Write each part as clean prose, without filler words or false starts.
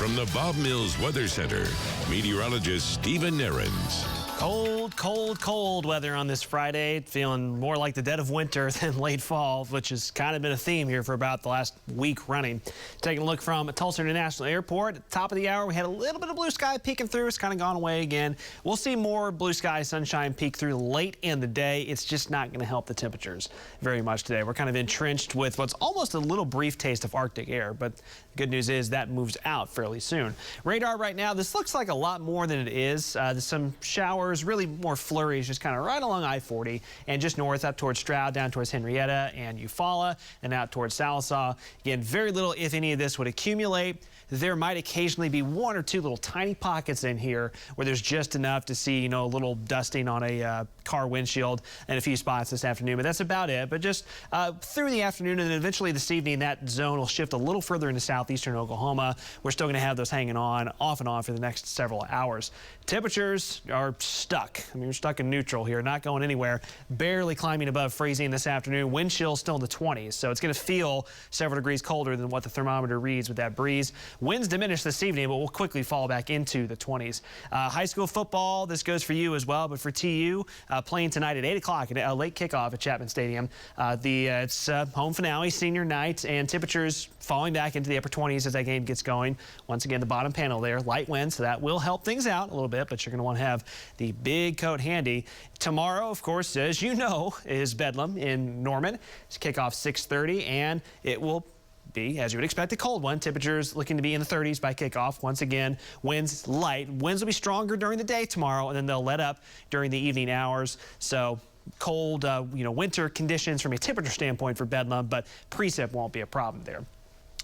From the Bob Mills Weather Center, meteorologist Stephen Nehrenz. Cold weather on this Friday. Feeling more like the dead of winter than late fall, which has kind of been a theme here for about the last week running. Taking a look from Tulsa International Airport. At the top of the hour, we had a little bit of blue sky peeking through. It's kind of gone away again. We'll see more blue sky sunshine peek through late in the day. It's just not going to help the temperatures very much today. We're kind of entrenched with what's almost a little brief taste of Arctic air, but the good news is that moves out fairly soon. Radar right now, this looks like a lot more than it is. There's some showers, really more flurries, just kind of right along I-40 and just north up towards Stroud, down towards Henrietta and Eufaula, and out towards Sallisaw. Again, very little, if any, of this would accumulate. There might occasionally be one or two little tiny pockets in here where there's just enough to see, you know, a little dusting on a car windshield and a few spots this afternoon, but that's about it. But just through the afternoon and then eventually this evening, that zone will shift a little further into southeastern Oklahoma. We're still going to have those hanging on off and on for the next several hours. Temperatures are stuck. I mean, we're stuck in neutral here, not going anywhere. Barely climbing above freezing this afternoon. Wind chill still in the 20s, so it's going to feel several degrees colder than what the thermometer reads with that breeze. Winds diminish this evening, but we'll quickly fall back into the 20s. High school football, this goes for you as well, but for TU, playing tonight at 8 o'clock, a late kickoff at Chapman Stadium. It's home finale, senior night, and temperatures falling back into the upper 20s as that game gets going. Once again, the bottom panel there, light winds, so that will help things out a little bit, but you're going to want to have the big coat handy. Tomorrow, of course, as you know, is Bedlam in Norman. It's kickoff 6:30, and it will be, as you would expect, a cold one. Temperatures looking to be in the 30s by kickoff. Once again, winds light. Winds will be stronger during the day tomorrow, and then they'll let up during the evening hours. So cold, winter conditions from a temperature standpoint for Bedlam, but precip won't be a problem there.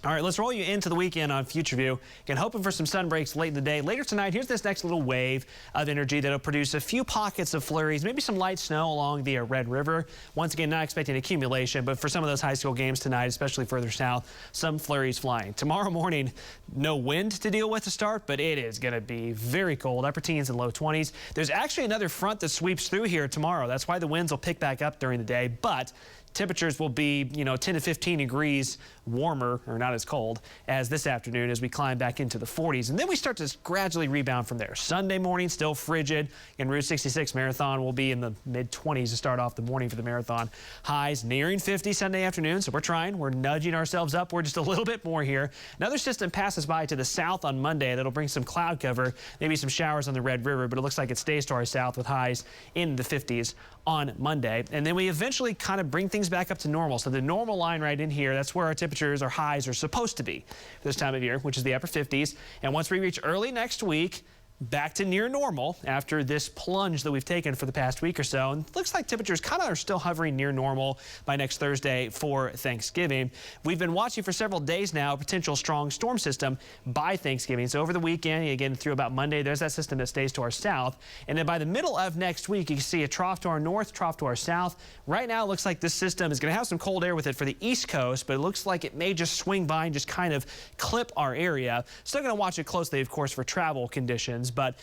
All right, let's roll you into the weekend on Future View. Again, hoping for some sun breaks late in the day. Later tonight, here's this next little wave of energy that'll produce a few pockets of flurries, maybe some light snow along the Red River. Once again, not expecting accumulation, but for some of those high school games tonight, especially further south, some flurries flying. Tomorrow morning, no wind to deal with to start, but it is going to be very cold, upper teens and low 20s. There's actually another front that sweeps through here tomorrow. That's why the winds will pick back up during the day, but temperatures will be, 10 to 15 degrees warmer, or not as cold, as this afternoon as we climb back into the 40s. And then we start to gradually rebound from there. Sunday morning, still frigid. And Route 66 Marathon will be in the mid-20s to start off the morning for the marathon. Highs nearing 50 Sunday afternoon, so we're nudging ourselves upward just a little bit more here. Another system passes by to the south on Monday that'll bring some cloud cover, maybe some showers on the Red River, but it looks like it stays to our south with highs in the 50s on Monday. And then we eventually kind of bring things back up to normal. So the normal line right in here, that's where our temperatures, our highs are supposed to be this time of year, which is the upper 50s. And once we reach early next week, back to near normal after this plunge that we've taken for the past week or so. And it looks like temperatures kind of are still hovering near normal by next Thursday for Thanksgiving. We've been watching for several days now a potential strong storm system by Thanksgiving. So over the weekend, again through about Monday, there's that system that stays to our south. And then by the middle of next week, you can see a trough to our north, trough to our south. Right now, it looks like this system is going to have some cold air with it for the East Coast, but it looks like it may just swing by and just kind of clip our area. Still going to watch it closely, of course, for travel conditions. But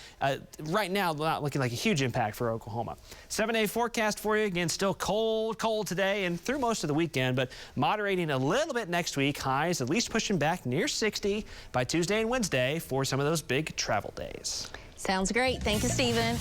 right now, not looking like a huge impact for Oklahoma. 7-day forecast for you. Again, still cold today and through most of the weekend, but moderating a little bit next week. Highs at least pushing back near 60 by Tuesday and Wednesday for some of those big travel days. Sounds great. Thank you, Stephen.